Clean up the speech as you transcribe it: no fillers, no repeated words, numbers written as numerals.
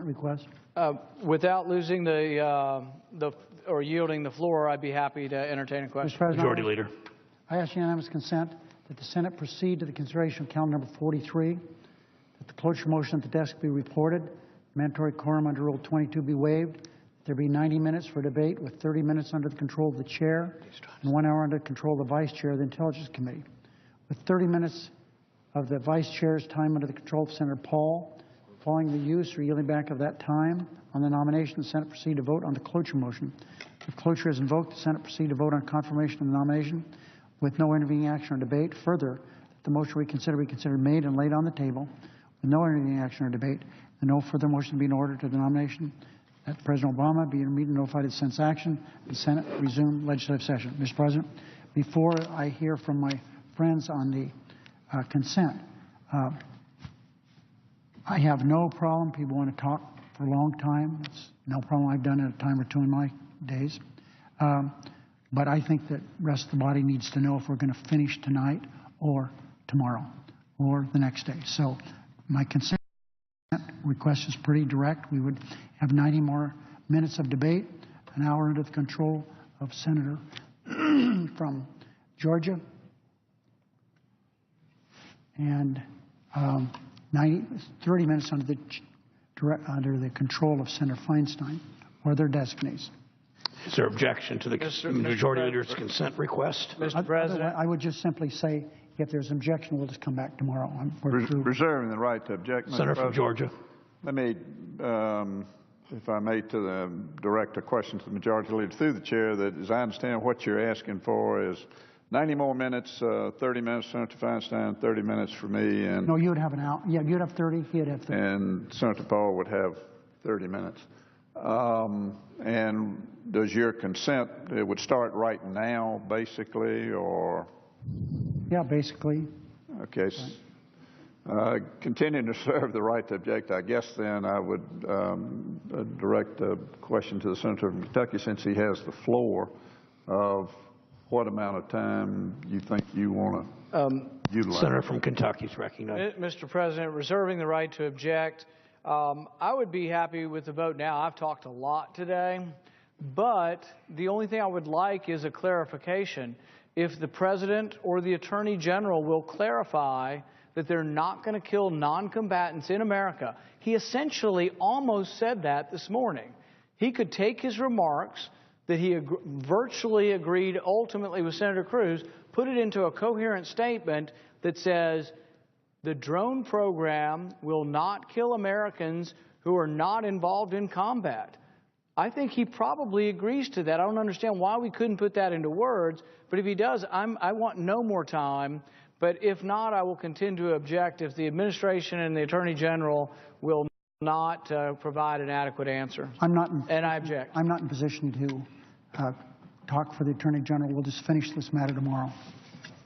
request? Without losing or yielding the floor, I'd be happy to entertain a question. Mr. President, Majority Leader. I ask unanimous consent that the Senate proceed to the consideration of calendar number 43, that the cloture motion at the desk be reported, mandatory quorum under Rule 22 be waived, that there be 90 minutes for debate with 30 minutes under the control of the chair and 1 hour under the control of the vice chair of the Intelligence Committee, with 30 minutes of the vice chair's time under the control of Senator Paul. Following the use or yielding back of that time on the nomination, the Senate proceed to vote on the cloture motion. If cloture is invoked, the Senate proceed to vote on confirmation of the nomination with no intervening action or debate. Further, that the motion be considered made and laid on the table with no intervening action or debate, and no further motion be in order to the nomination. That President Obama be immediately notified of Senate's action. The Senate resume legislative session. Mr. President, before I hear from my friends on the consent, I have no problem. People want to talk for a long time. It's no problem. I've done it a time or two in my days. But I think that the rest of the body needs to know if we're going to finish tonight or tomorrow or the next day. So my consent request is pretty direct. We would have 90 more minutes of debate, an hour under the control of Senator from Georgia, and 30 minutes under the control of Senator Feinstein or their designees. Is there objection to the Majority Leader's consent request? Mr. President, I would just simply say, if there's objection, we'll just come back tomorrow. Reserving the right to object. Senator from Georgia. Let me, if I may, direct a question to the Majority Leader through the chair. That, as I understand, what you're asking for is 90 more minutes, 30 minutes, Senator Feinstein, 30 minutes for me, and no, you would have an hour. Yeah, you'd have 30. He'd have 30. And Senator Paul would have 30 minutes. And does your consent, it would start right now, basically, or? Yeah, basically. Okay. Continuing to serve the right to object, I guess then I would direct a question to the Senator from Kentucky, since he has the floor, of what amount of time you think you want to utilize. Senator from Kentucky is recognized. Mr. President, reserving the right to object, I would be happy with the vote now. I've talked a lot today, but the only thing I would like is a clarification. If the President or the Attorney General will clarify that they're not going to kill non-combatants in America. He essentially almost said that this morning. He could take his remarks that he virtually agreed ultimately with Senator Cruz, put it into a coherent statement that says the drone program will not kill Americans who are not involved in combat. I think he probably agrees to that. I don't understand why we couldn't put that into words, but if he does, I want no more time. But if not, I will continue to object if the administration and the Attorney General will not provide an adequate answer. And I object. I'm not in position to talk for the Attorney General. We'll just finish this matter tomorrow.